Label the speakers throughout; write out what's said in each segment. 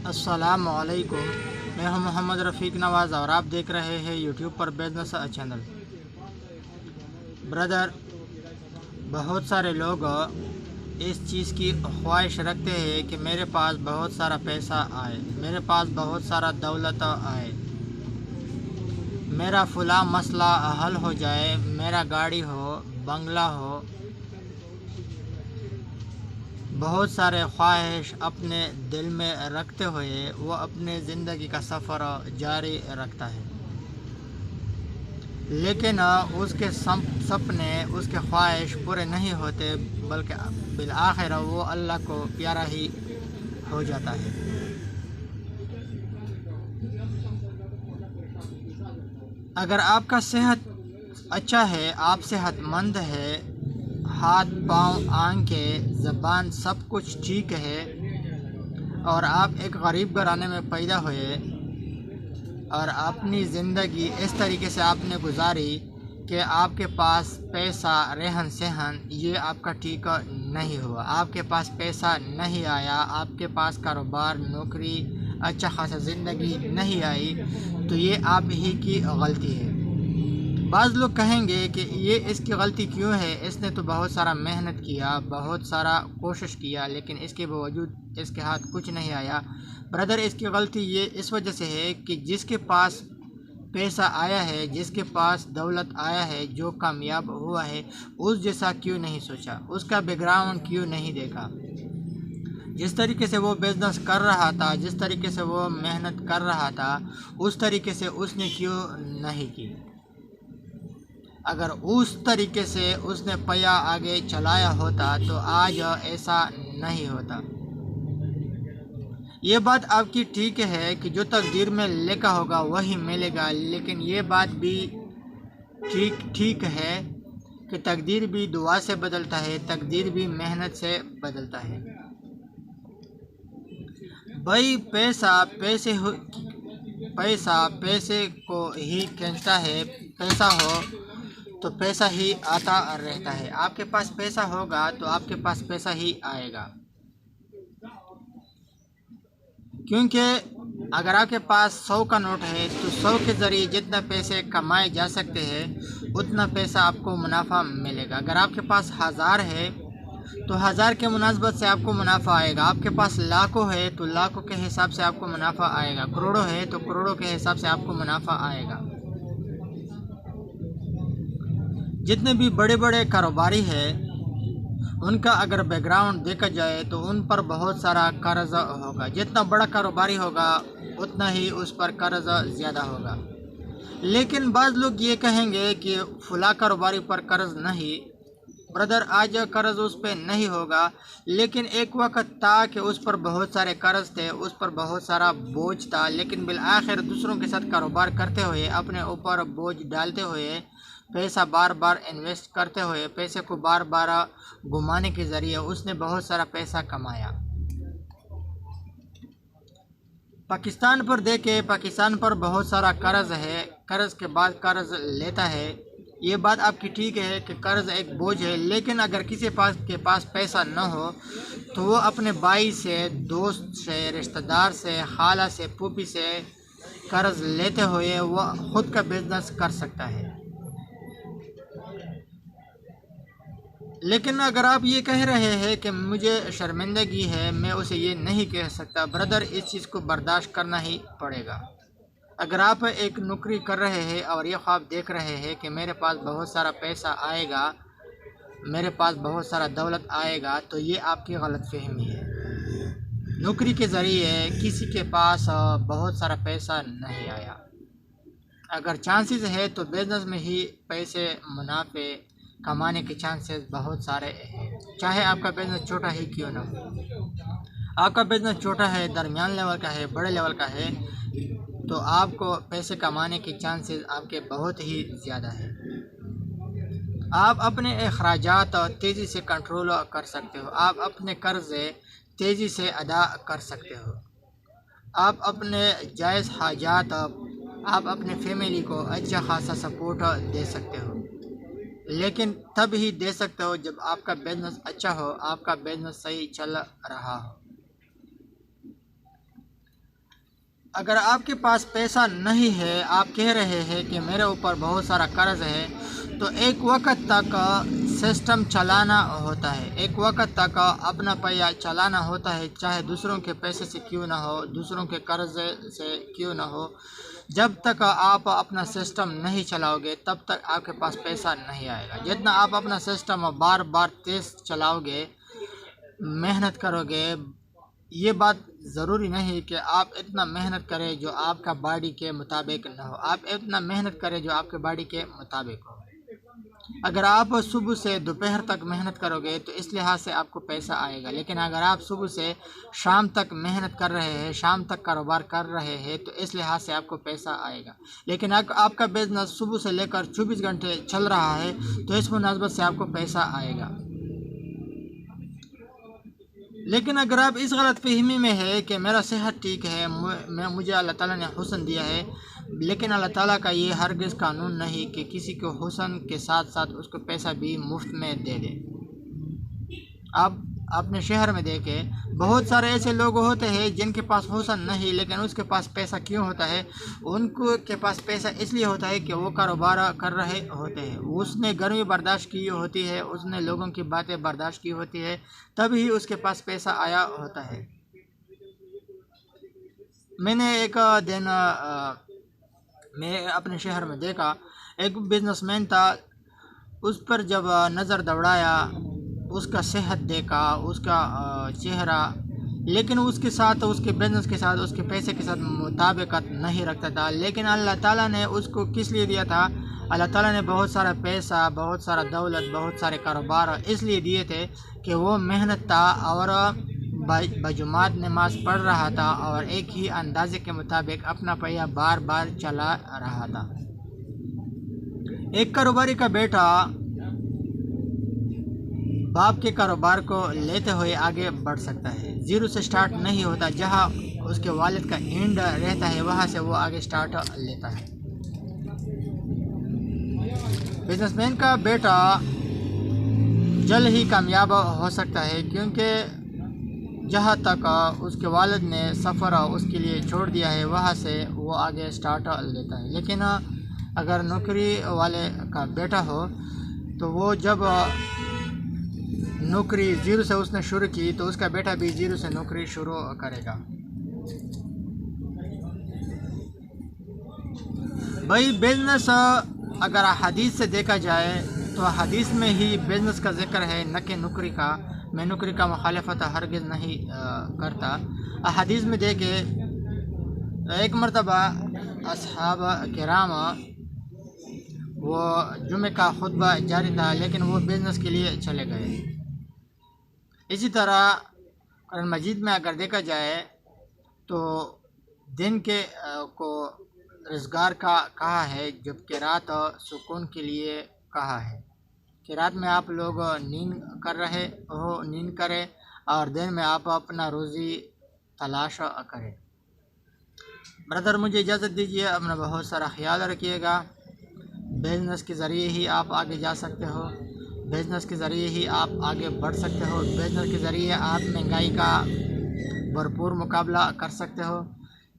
Speaker 1: अस्सलाम वालेकुम। मैं हूं मोहम्मद रफ़ीक नवाज़ और आप देख रहे हैं यूट्यूब पर बिज़नेस चैनल। ब्रदर, बहुत सारे लोग इस चीज़ की ख्वाहिश रखते हैं कि मेरे पास बहुत सारा पैसा आए, मेरे पास बहुत सारा दौलत आए, मेरा फ़लाँ मसला हल हो जाए, मेरा गाड़ी हो, बंगला हो। बहुत सारे ख्वाहिश अपने दिल में रखते हुए वो अपने ज़िंदगी का सफ़र जारी रखता है, लेकिन उसके सपने, उसके ख्वाहिश पूरे नहीं होते, बल्कि बिलआखिर वो अल्लाह को प्यारा ही हो जाता है। अगर आपका सेहत अच्छा है, आप सेहतमंद है, हाथ पाँव आँखें ज़बान सब कुछ ठीक है, और आप एक गरीब घराने में पैदा हुए और अपनी ज़िंदगी इस तरीके से आपने गुजारी कि आपके पास पैसा, रहन सहन ये आपका ठीक नहीं हुआ, आपके पास पैसा नहीं आया, आपके पास कारोबार, नौकरी, अच्छा खासा ज़िंदगी नहीं आई, तो ये आप ही की गलती है। बाज़ लोग कहेंगे कि ये इसकी गलती क्यों है, इसने तो बहुत सारा मेहनत किया, बहुत सारा कोशिश किया, लेकिन इसके बावजूद इसके हाथ कुछ नहीं आया। ब्रदर, इसकी गलती ये इस वजह से है कि जिसके पास पैसा आया है, जिसके पास दौलत आया है, जो कामयाब हुआ है, उस जैसा क्यों नहीं सोचा, उसका बैकग्राउंड क्यों नहीं देखा। जिस तरीके से वो बिज़नेस कर रहा था, जिस तरीके से वो मेहनत कर रहा था, उस तरीके से उसने क्यों नहीं की। अगर उस तरीके से उसने पहिया आगे चलाया होता तो आज ऐसा नहीं होता। ये बात आपकी ठीक है कि जो तकदीर में लिखा होगा वही मिलेगा, लेकिन ये बात भी ठीक है कि तकदीर भी दुआ से बदलता है, तकदीर भी मेहनत से बदलता है। भाई, पैसा पैसे को ही खींचता है। पैसा हो तो पैसा ही आता रहता है। आपके पास पैसा होगा तो आपके पास पैसा ही आएगा, क्योंकि अगर आपके पास 100 का नोट है तो 100 के ज़रिए जितना पैसे कमाए जा सकते हैं उतना पैसा आपको मुनाफा मिलेगा। अगर आपके पास 1000 है तो 1000 के मुनासबत से आपको मुनाफा आएगा। आपके पास लाखों है तो लाखों के हिसाब से आपको मुनाफा आएगा। करोड़ों है तो करोड़ों के हिसाब से आपको मुनाफा आएगा। जितने भी बड़े बड़े कारोबारी हैं उनका अगर बैकग्राउंड देखा जाए तो उन पर बहुत सारा कर्ज होगा। जितना बड़ा कारोबारी होगा उतना ही उस पर कर्ज ज़्यादा होगा। लेकिन बाज़ लोग ये कहेंगे कि फला कारोबारी पर कर्ज नहीं। ब्रदर, आज कर्ज उस पर नहीं होगा, लेकिन एक वक्त था कि उस पर बहुत सारे कर्ज थे, उस पर बहुत सारा बोझ था, लेकिन बिलआखिर दूसरों के साथ कारोबार करते हुए, अपने ऊपर बोझ डालते हुए, पैसा बार बार इन्वेस्ट करते हुए, पैसे को बार बार घुमाने के ज़रिए उसने बहुत सारा पैसा कमाया। पाकिस्तान पर देखे, पाकिस्तान पर बहुत सारा कर्ज है, कर्ज के बाद कर्ज लेता है। ये बात आपकी ठीक है कि कर्ज एक बोझ है, लेकिन अगर किसी के पास पैसा न हो तो वो अपने भाई से, दोस्त से, रिश्तेदार से, खाला से, फूफी से कर्ज लेते हुए वो ख़ुद का बिज़नेस कर सकता है। लेकिन अगर आप ये कह रहे हैं कि मुझे शर्मिंदगी है, मैं उसे ये नहीं कह सकता, ब्रदर, इस चीज़ को बर्दाश्त करना ही पड़ेगा। अगर आप एक नौकरी कर रहे हैं और ये ख्वाब देख रहे हैं कि मेरे पास बहुत सारा पैसा आएगा, मेरे पास बहुत सारा दौलत आएगा, तो ये आपकी गलतफहमी है। नौकरी के ज़रिए किसी के पास बहुत सारा पैसा नहीं आया। अगर चांसेस है तो बिज़नेस में ही पैसे, मुनाफे कमाने के चांसेस बहुत सारे हैं, चाहे आपका बिज़नेस छोटा ही क्यों ना हो। आपका बिज़नेस छोटा है, दरमियान लेवल का है, बड़े लेवल का है, तो आपको पैसे कमाने के चांसेस आपके बहुत ही ज़्यादा है। आप अपने अखराजात तेज़ी से कंट्रोल कर सकते हो, आप अपने कर्ज़ तेज़ी से अदा कर सकते हो, आप अपने जायज़ हाजात, आप अपने फैमिली को अच्छा खासा सपोर्ट दे सकते हो, लेकिन तब ही दे सकते हो जब आपका बिज़नेस अच्छा हो, आपका बिज़नेस सही चल रहा हो। اگر آپ کے پاس پیسہ نہیں ہے، آپ کہہ رہے ہیں کہ میرے اوپر بہت سارا قرض ہے، تو ایک وقت تک سسٹم چلانا ہوتا ہے، ایک وقت تک اپنا پیا چلانا ہوتا ہے، چاہے دوسروں کے پیسے سے کیوں نہ ہو، دوسروں کے قرض سے کیوں نہ ہو۔ جب تک آپ اپنا سسٹم نہیں چلاؤ گے تب تک آپ کے پاس پیسہ نہیں آئے گا۔ جتنا آپ اپنا سسٹم بار بار تیز چلاؤ گے، محنت کرو گے، یہ بات ضروری نہیں کہ آپ اتنا محنت کریں جو آپ کا باڈی کے مطابق نہ ہو، آپ اتنا محنت کریں جو آپ کے باڈی کے مطابق ہو۔ اگر آپ صبح سے دوپہر تک محنت کرو گے تو اس لحاظ سے آپ کو پیسہ آئے گا، لیکن اگر آپ صبح سے شام تک محنت کر رہے ہیں، شام تک کاروبار کر رہے ہیں، تو اس لحاظ سے آپ کو پیسہ آئے گا۔ لیکن آپ کا بزنس صبح سے لے کر 24 گھنٹے چل رہا ہے تو اس مناسبت سے آپ کو پیسہ آئے گا۔ لیکن اگر آپ اس غلط فہمی میں ہے کہ میرا صحت ٹھیک ہے، مجھے اللہ تعالیٰ نے حسن دیا ہے، لیکن اللہ تعالیٰ کا یہ ہرگز قانون نہیں کہ کسی کو حسن کے ساتھ ساتھ اس کو پیسہ بھی مفت میں دے دے۔ آپ اپنے شہر میں دیکھیں، بہت سارے ایسے لوگ ہوتے ہیں جن کے پاس حسن نہیں، لیکن اس کے پاس پیسہ کیوں ہوتا ہے؟ ان کے پاس پیسہ اس لیے ہوتا ہے کہ وہ کاروبار کر رہے ہوتے ہیں، اس نے گرمی برداشت کی ہوتی ہے، اس نے لوگوں کی باتیں برداشت کی ہوتی ہے، تب ہی اس کے پاس پیسہ آیا ہوتا ہے۔ میں نے ایک دن میں اپنے شہر میں دیکھا، ایک بزنس مین تھا، اس پر جب نظر دوڑایا، اس کا صحت دیکھا، اس کا چہرہ، لیکن اس کے ساتھ، اس کے بزنس کے ساتھ، اس کے پیسے کے ساتھ مطابقت نہیں رکھتا تھا۔ لیکن اللہ تعالیٰ نے اس کو کس لیے دیا تھا؟ اللہ تعالیٰ نے بہت سارا پیسہ، بہت سارا دولت، بہت سارے کاروبار اس لیے دیے تھے کہ وہ محنت تھا اور بجماعت نماز پڑھ رہا تھا اور ایک ہی اندازے کے مطابق اپنا پہیہ بار بار چلا رہا تھا۔ ایک کاروباری کا بیٹا باپ کے کاروبار کو لیتے ہوئے آگے بڑھ سکتا ہے، زیرو سے سٹارٹ نہیں ہوتا، جہاں اس کے والد کا اینڈ رہتا ہے وہاں سے وہ آگے سٹارٹ لیتا ہے۔ بزنس مین کا بیٹا جلد ہی کامیاب ہو سکتا ہے، کیونکہ جہاں تک اس کے والد نے سفر اس کے لیے چھوڑ دیا ہے وہاں سے وہ آگے سٹارٹ لیتا ہے۔ لیکن اگر نوکری والے کا بیٹا ہو تو وہ جب نوکری زیرو سے اس نے شروع کی تو اس کا بیٹا بھی زیرو سے نوکری شروع کرے گا۔ بھائی بزنس اگر حدیث سے دیکھا جائے تو حدیث میں ہی بزنس کا ذکر ہے، نہ کہ نوکری کا۔ میں نوکری کا مخالفت ہرگز نہیں کرتا۔ حدیث میں دیکھے، ایک مرتبہ اصحاب کرام، وہ جمعہ کا خطبہ جاری تھا لیکن وہ بزنس کے لیے چلے گئے۔ اسی طرح قرآن مجید میں اگر دیکھا جائے تو دن کے کو روزگار کا کہا ہے، جبکہ رات سکون کے لیے کہا ہے، کہ رات میں آپ لوگ نیند کر رہے ہو، نیند کریں، اور دن میں آپ اپنا روزی تلاش کریں۔ برادر مجھے اجازت دیجیے، اپنا بہت سارا خیال رکھیے گا۔ بزنس کے ذریعے ہی آپ آگے جا سکتے ہو، بزنس کے ذریعے ہی آپ آگے بڑھ سکتے ہو، بزنس کے ذریعے آپ مہنگائی کا بھرپور مقابلہ کر سکتے ہو۔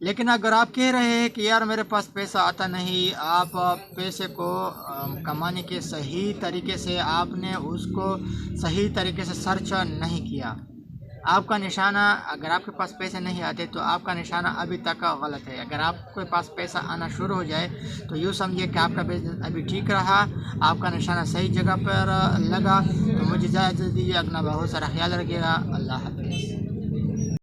Speaker 1: لیکن اگر آپ کہہ رہے ہیں کہ یار میرے پاس پیسہ آتا نہیں، آپ پیسے کو کمانے کے صحیح طریقے سے آپ نے اس کو صحیح طریقے سے سرچ نہیں کیا، آپ کا نشانہ، اگر آپ کے پاس پیسے نہیں آتے تو آپ کا نشانہ ابھی تک غلط ہے۔ اگر آپ کے پاس پیسہ آنا شروع ہو جائے تو یوں سمجھیے کہ آپ کا بزنس ابھی ٹھیک رہا، آپ کا نشانہ صحیح جگہ پر لگا۔ تو مجھے اجازت دیجیے، اپنا بہت سارا خیال رکھیے گا۔ اللہ حافظ۔